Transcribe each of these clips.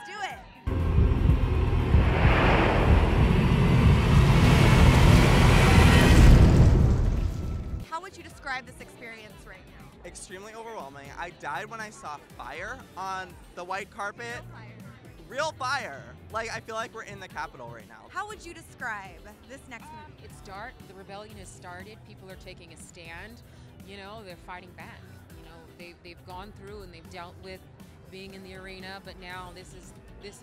Let's do it. How would you describe this experience right now? Extremely overwhelming. I died when I saw fire on the white carpet. Real fire. Like, I feel like we're in the Capitol right now. How would you describe this next movie? It's dark. The rebellion has started. People are taking a stand. You know, they're fighting back. You know, they've gone through and they've dealt with being in the arena, but now this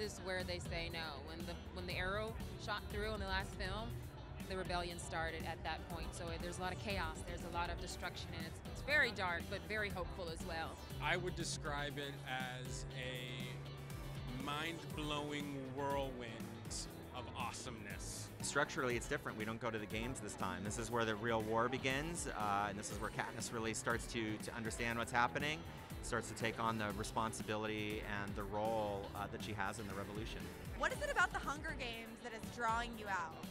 is where they say no. When the arrow shot through in the last film, the rebellion started at that point. So there's a lot of chaos. There's a lot of destruction, and it's very dark, but very hopeful as well. I would describe it as a mind-blowing whirlwind of awesomeness. Structurally, it's different. We don't go to the games this time. This is where the real war begins, and this is where Katniss really starts to understand what's happening, starts to take on the responsibility and the role that she has in the revolution. What is it about the Hunger Games that is drawing you out?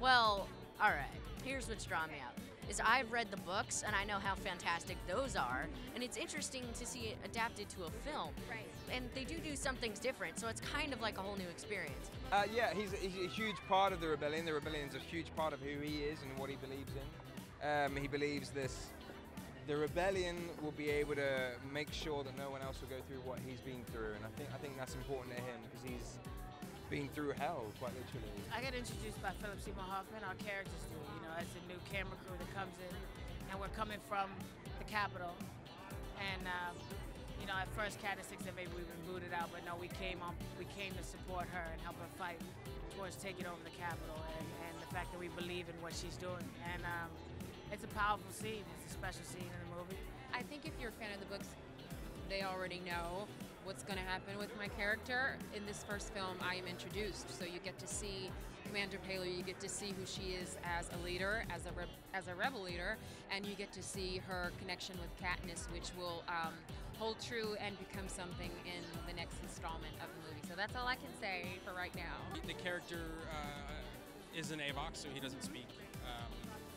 Well, all right, here's what's drawn me out. Is I've read the books and I know how fantastic those are, and it's interesting to see it adapted to a film. Right. And they do some things different, so it's kind of like a whole new experience. Yeah, he's a huge part of the rebellion. The rebellion's a huge part of who he is and what he believes in. He believes this. The rebellion will be able to make sure that no one else will go through what he's been through, and I think that's important to him because he's been through hell, quite literally. I got introduced by Philip Seymour Hoffman. Our characters do, you know, it's a new camera crew that comes in, and we're coming from the Capitol. And you know, at first Katniss thinks that maybe we've been booted out, but no, we came to support her and help her fight towards taking over the Capitol, and the fact that we believe in what she's doing. And it's a powerful scene. It's a special scene in the movie. I think if you're a fan of the books, they already know what's going to happen with my character. In this first film, I am introduced, so you get to see Commander Paler, you get to see who she is as a leader, as a rebel leader, and you get to see her connection with Katniss, which will hold true and become something in the next installment of the movie. So that's all I can say for right now. The character is an AVOC, so he doesn't speak.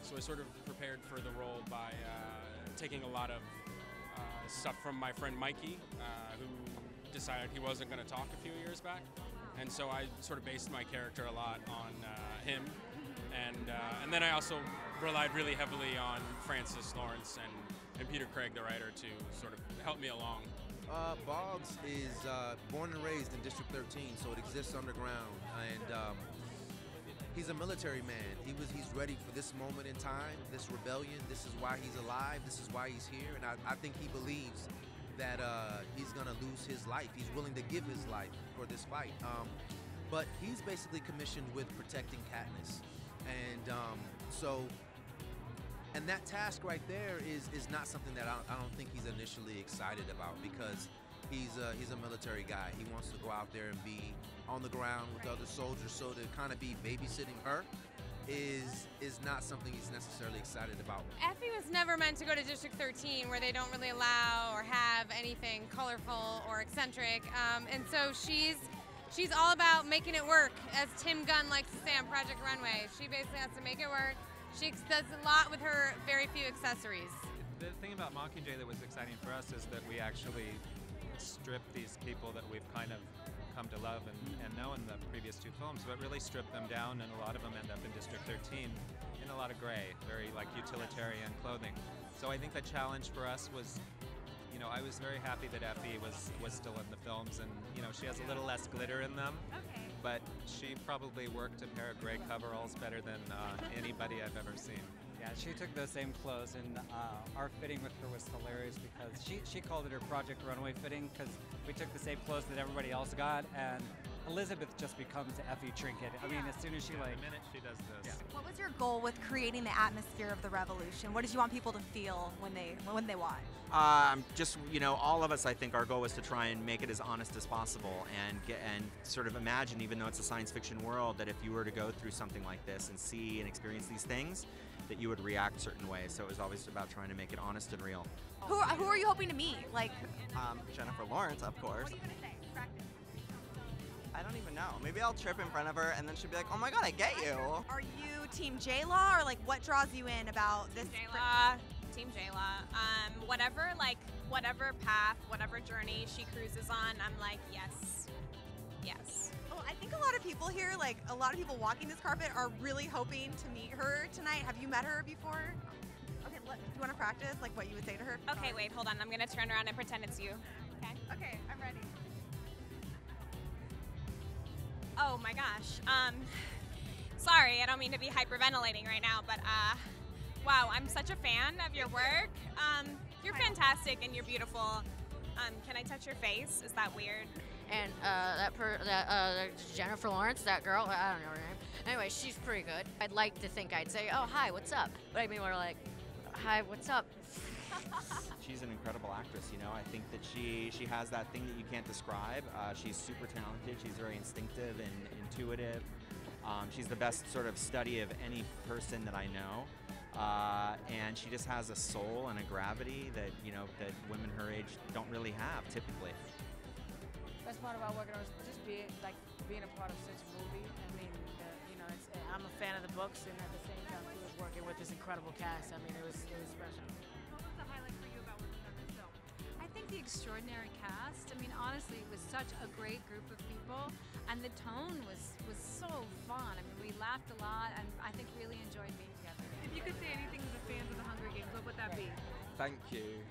So I sort of prepared for the role by taking a lot of stuff from my friend Mikey, who decided he wasn't going to talk a few years back. And so I sort of based my character a lot on him. And then I also relied really heavily on Francis Lawrence and Peter Craig, the writer, to sort of help me along. Boggs is born and raised in District 13, so it exists underground. And he's a military man. He's ready for this moment in time, this rebellion. This is why he's alive. This is why he's here. And I think he believes that he's gonna lose his life. He's willing to give his life for this fight. But he's basically commissioned with protecting Katniss. And and that task right there is not something that I don't think he's initially excited about, because he's a military guy. He wants to go out there and be on the ground with other soldiers, so to kind of be babysitting her is not something he's necessarily excited about. Effie was never meant to go to District 13, where they don't really allow or have anything colorful or eccentric, and so she's all about making it work, as Tim Gunn likes to say on Project Runway. She basically has to make it work. She does a lot with her very few accessories. The thing about Mockingjay that was exciting for us is that we actually stripped these people that we've kind of come to love and know in the previous two films, but really stripped them down, and a lot of them end up in District 13 in a lot of gray, very like utilitarian clothing. So I think the challenge for us was, you know, I was very happy that Effie was still in the films, and you know, she has a little less glitter in them, but she probably worked a pair of gray coveralls better than anybody I've ever seen. Yeah, she took those same clothes, and our fitting with her was hilarious because she called it her Project Runway fitting, because we took the same clothes that everybody else got, and Elizabeth just becomes Effie Trinket. I mean, as soon as she the minute she does this. Yeah. What was your goal with creating the atmosphere of the revolution? What did you want people to feel when they watch? Just, you know, all of us, I think our goal was to try and make it as honest as possible, and sort of imagine, even though it's a science fiction world, that if you were to go through something like this and see and experience these things, that you would react certain ways. So it was always about trying to make it honest and real. Who are you hoping to meet? Like, Jennifer Lawrence, of course. what are you gonna say? Practice. I don't even know. Maybe I'll trip in front of her and then she'll be like, oh my god, I get you. Are you Team JLaw, or like what draws you in about this? Team JLaw. Whatever path, whatever journey she cruises on, I'm like, yes. Yes. Well, I think a lot of people here, like a lot of people walking this carpet, are really hoping to meet her tonight. Have you met her before? Okay, do you want to practice like what you would say to her? Okay, wait, hold on. I'm gonna turn around and pretend it's you. Okay. Okay, I'm ready. Oh my gosh. Sorry, I don't mean to be hyperventilating right now, but wow, I'm such a fan of your work. You're fantastic and you're beautiful. Can I touch your face? Is that weird? And Jennifer Lawrence, that girl, I don't know her name. Anyway, she's pretty good. I'd like to think I'd say, oh, hi, what's up? But I mean, we're like, hi, what's up? She's an incredible actress, you know. I think that she has that thing that you can't describe. She's super talented. She's very instinctive and intuitive. She's the best sort of study of any person that I know. And she just has a soul and a gravity that, you know, that women her age don't really have typically. Best part about working on is just being a part of such a movie. I mean, I'm a fan of the books, and at the same time, working with this incredible cast. I mean, it was special. What was the highlight for you about working on this film? I think the extraordinary cast. I mean, honestly, it was such a great group of people, and the tone was so fun. I mean, we laughed a lot, and I think really enjoyed being together. If you could say anything to the fans of the Hunger Games, what would that be? Thank you.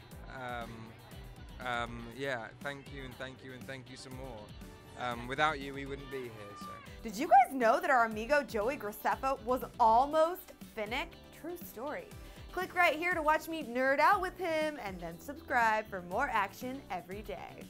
Yeah, thank you and thank you and thank you some more. Without you, we wouldn't be here. So. Did you guys know that our amigo Joey Graceffa was almost Finnick? True story. Click right here to watch me nerd out with him, and then subscribe for more action every day.